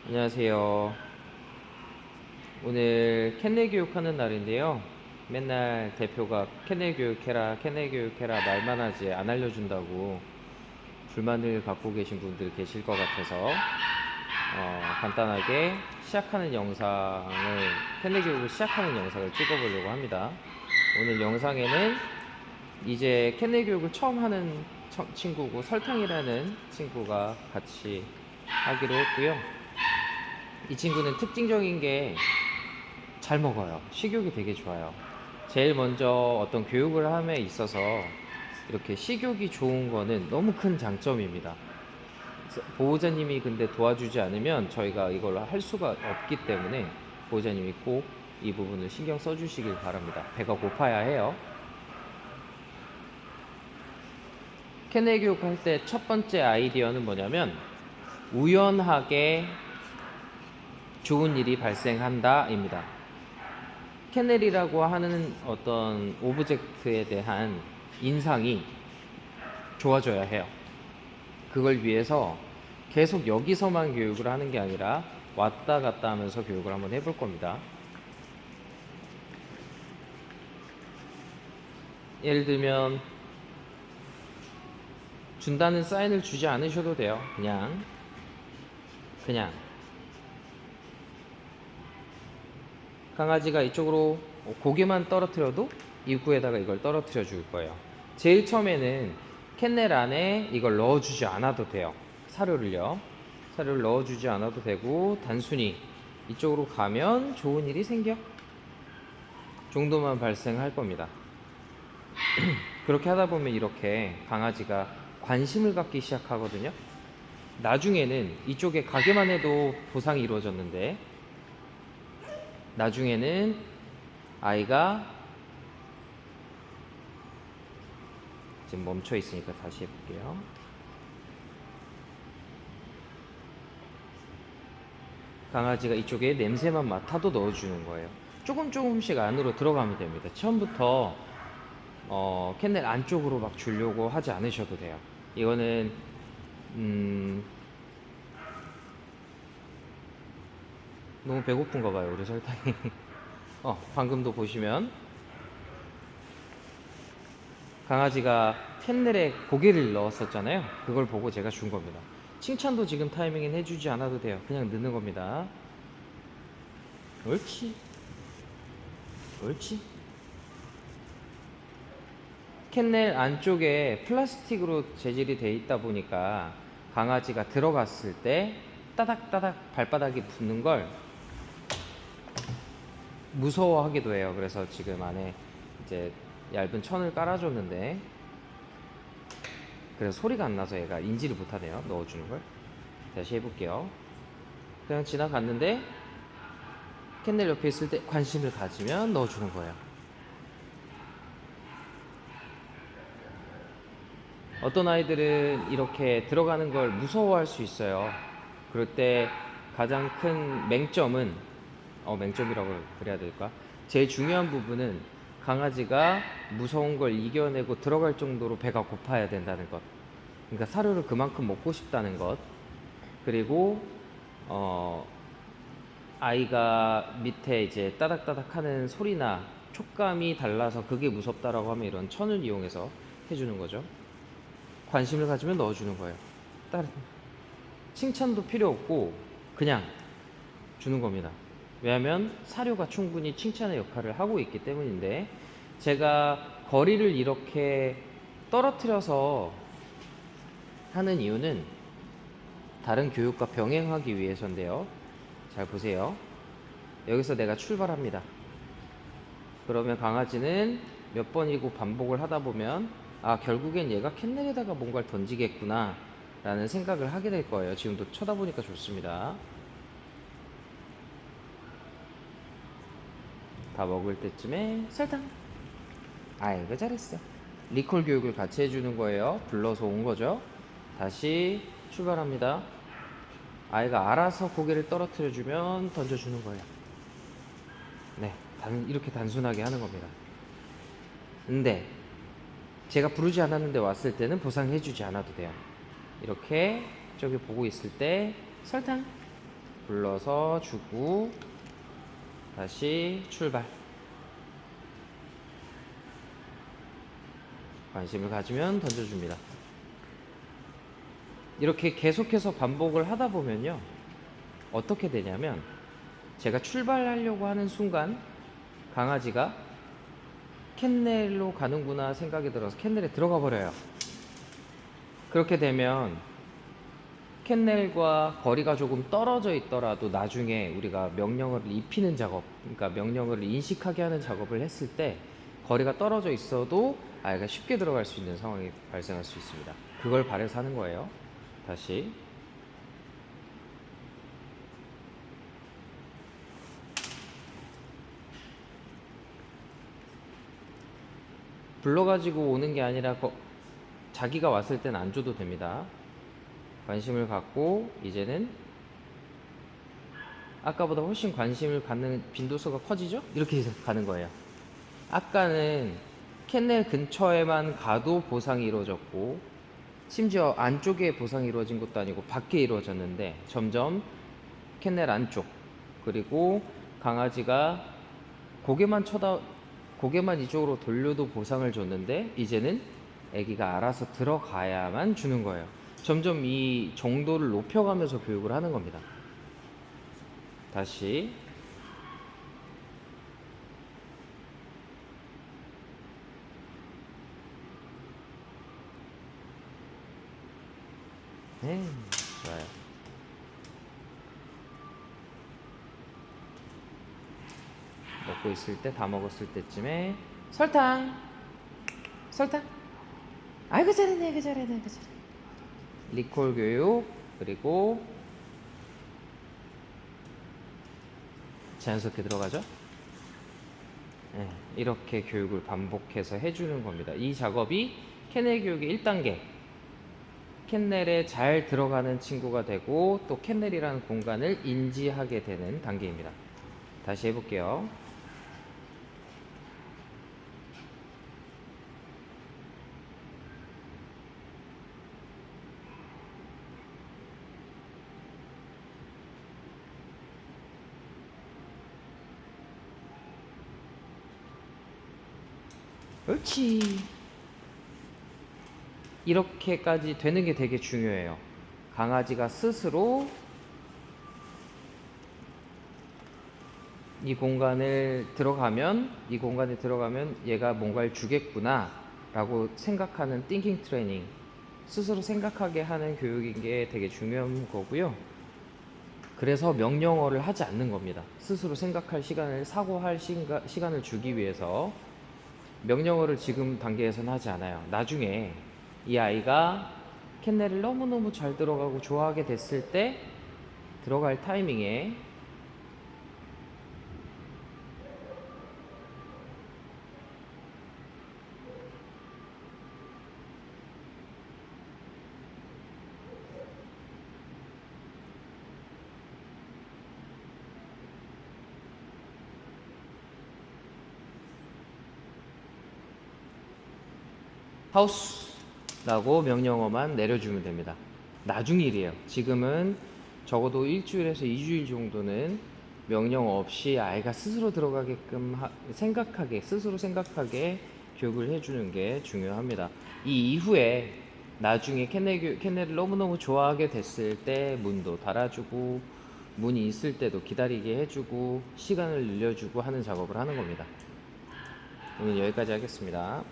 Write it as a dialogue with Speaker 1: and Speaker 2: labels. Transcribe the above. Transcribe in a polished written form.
Speaker 1: 안녕하세요. 오늘 캔넬 교육하는 날인데요. 맨날 대표가 캔넬 교육해라, 캔넬 교육해라 말만 하지 안 알려준다고 불만을 갖고 계신 분들 계실 것 같아서 간단하게 시작하는 영상을 캔넬 교육을 시작하는 영상을 찍어보려고 합니다. 오늘 영상에는 이제 캔넬 교육을 처음 하는 친구고 설탕이라는 친구가 같이 하기로 했고요. 이 친구는 특징적인 게 잘 먹어요. 식욕이 되게 좋아요. 제일 먼저 어떤 교육을 함에 있어서 이렇게 식욕이 좋은 거는 너무 큰 장점입니다. 보호자님이 근데 도와주지 않으면 저희가 이걸 할 수가 없기 때문에 보호자님이 꼭 이 부분을 신경 써주시길 바랍니다. 배가 고파야 해요. 캔넬 교육할 때 첫 번째 아이디어는 뭐냐면 우연하게 좋은 일이 발생한다 입니다. 캔넬이라고 하는 어떤 오브젝트에 대한 인상이 좋아져야 해요. 그걸 위해서 계속 여기서만 교육을 하는 게 아니라 왔다 갔다 하면서 교육을 한번 해볼 겁니다. 예를 들면 준다는 사인을 주지 않으셔도 돼요. 그냥 강아지가 이쪽으로 고개만 떨어뜨려도 입구에다가 이걸 떨어뜨려 줄 거예요. 제일 처음에는 캔넬 안에 이걸 넣어주지 않아도 돼요. 사료를 넣어주지 않아도 되고 단순히 이쪽으로 가면 좋은 일이 생겨 정도만 발생할 겁니다. 그렇게 하다 보면 이렇게 강아지가 관심을 갖기 시작하거든요. 나중에는 이쪽에 가게만 해도 보상이 이루어졌는데 나중에는 아이가 지금 멈춰 있으니까 다시 해볼게요. 강아지가 이쪽에 냄새만 맡아도 넣어주는 거예요. 조금씩 안으로 들어가면 됩니다. 처음부터 캔넬 안쪽으로 막 주려고 하지 않으셔도 돼요. 이거는 너무 배고픈가 봐요, 우리 설탕이. 방금도 보시면 강아지가 캔넬에 고개를 넣었었잖아요. 그걸 보고 제가 준 겁니다. 칭찬도 지금 타이밍엔 해주지 않아도 돼요. 그냥 넣는 겁니다. 옳지. 캔넬 안쪽에 플라스틱으로 재질이 되어 있다 보니까 강아지가 들어갔을 때 따닥따닥 발바닥이 붙는 걸 무서워하기도 해요. 그래서 지금 안에 이제 얇은 천을 깔아줬는데 그래서 소리가 안 나서 얘가 인지를 못하네요. 넣어주는 걸. 다시 해볼게요. 그냥 지나갔는데 캔넬 옆에 있을 때 관심을 가지면 넣어주는 거예요. 어떤 아이들은 이렇게 들어가는 걸 무서워할 수 있어요. 그럴 때 가장 큰 맹점은 맹점이라고 그래야 될까? 제일 중요한 부분은 강아지가 무서운 걸 이겨내고 들어갈 정도로 배가 고파야 된다는 것. 그러니까 사료를 그만큼 먹고 싶다는 것. 그리고 아이가 밑에 이제 따닥따닥 하는 소리나 촉감이 달라서 그게 무섭다라고 하면 이런 천을 이용해서 해주는 거죠. 관심을 가지면 넣어주는 거예요. 다른 칭찬도 필요 없고 그냥 주는 겁니다. 왜냐하면 사료가 충분히 칭찬의 역할을 하고 있기 때문인데 제가 거리를 이렇게 떨어뜨려서 하는 이유는 다른 교육과 병행하기 위해서인데요. 잘 보세요. 여기서 내가 출발합니다. 그러면 강아지는 몇 번이고 반복을 하다 보면 결국엔 얘가 캔넬에다가 뭔가를 던지겠구나 라는 생각을 하게 될 거예요. 지금도 쳐다보니까 좋습니다. 다 먹을 때쯤에 설탕. 아이고 잘했어. 리콜 교육을 같이 해주는 거예요. 불러서 온 거죠. 다시 출발합니다. 아이가 알아서 고개를 떨어뜨려 주면 던져주는 거예요. 네, 이렇게 단순하게 하는 겁니다. 근데 제가 부르지 않았는데 왔을 때는 보상해 주지 않아도 돼요. 이렇게 저기 보고 있을 때 설탕. 불러서 주고 다시 출발. 관심을 가지면 던져줍니다. 이렇게 계속해서 반복을 하다 보면요, 어떻게 되냐면 제가 출발하려고 하는 순간 강아지가 캔넬로 가는구나 생각이 들어서 캔넬에 들어가 버려요. 그렇게 되면 캔넬과 거리가 조금 떨어져 있더라도 나중에 우리가 명령어를 입히는 작업, 그러니까 명령어를 인식하게 하는 작업을 했을 때 거리가 떨어져 있어도 아이가 쉽게 들어갈 수 있는 상황이 발생할 수 있습니다. 그걸 바래서 하는 거예요. 다시 불러가지고 오는 게 아니라 자기가 왔을 땐 안 줘도 됩니다. 관심을 갖고 이제는 아까보다 훨씬 관심을 갖는 빈도수가 커지죠? 이렇게 가는 거예요. 아까는 캔넬 근처에만 가도 보상이 이루어졌고 심지어 안쪽에 보상이 이루어진 것도 아니고 밖에 이루어졌는데 점점 캔넬 안쪽, 그리고 강아지가 고개만 이쪽으로 돌려도 보상을 줬는데 이제는 아기가 알아서 들어가야만 주는 거예요. 점점 이 정도를 높여가면서 교육을 하는 겁니다. 다시 좋아요. 먹고 있을 때, 다 먹었을 때쯤에 설탕 아이고 잘했네, 아이고 잘했네, 아이고 잘했네. 리콜 교육, 그리고 자연스럽게 들어가죠. 이렇게 교육을 반복해서 해주는 겁니다. 이 작업이 캔넬 교육의 1단계, 캔넬에 잘 들어가는 친구가 되고 또 캔넬이라는 공간을 인지하게 되는 단계입니다. 다시 해볼게요. 옳지. 이렇게까지 되는 게 되게 중요해요. 강아지가 스스로 이 공간에 들어가면 얘가 뭔가를 주겠구나 라고 생각하는 띵킹 트레이닝, 스스로 생각하게 하는 교육인 게 되게 중요한 거고요. 그래서 명령어를 하지 않는 겁니다. 스스로 생각할 시간을, 사고할 시간을 주기 위해서 명령어를 지금 단계에서는 하지 않아요. 나중에 이 아이가 캔넬을 너무너무 잘 들어가고 좋아하게 됐을 때 들어갈 타이밍에 하우스라고 명령어만 내려주면 됩니다. 나중 일이에요. 지금은 적어도 일주일에서 2주일 정도는 명령어 없이 아이가 스스로 들어가게끔 스스로 생각하게 교육을 해주는 게 중요합니다. 이 이후에 나중에 캔넬을 너무너무 좋아하게 됐을 때 문도 달아주고 문이 있을 때도 기다리게 해주고 시간을 늘려주고 하는 작업을 하는 겁니다. 오늘 여기까지 하겠습니다.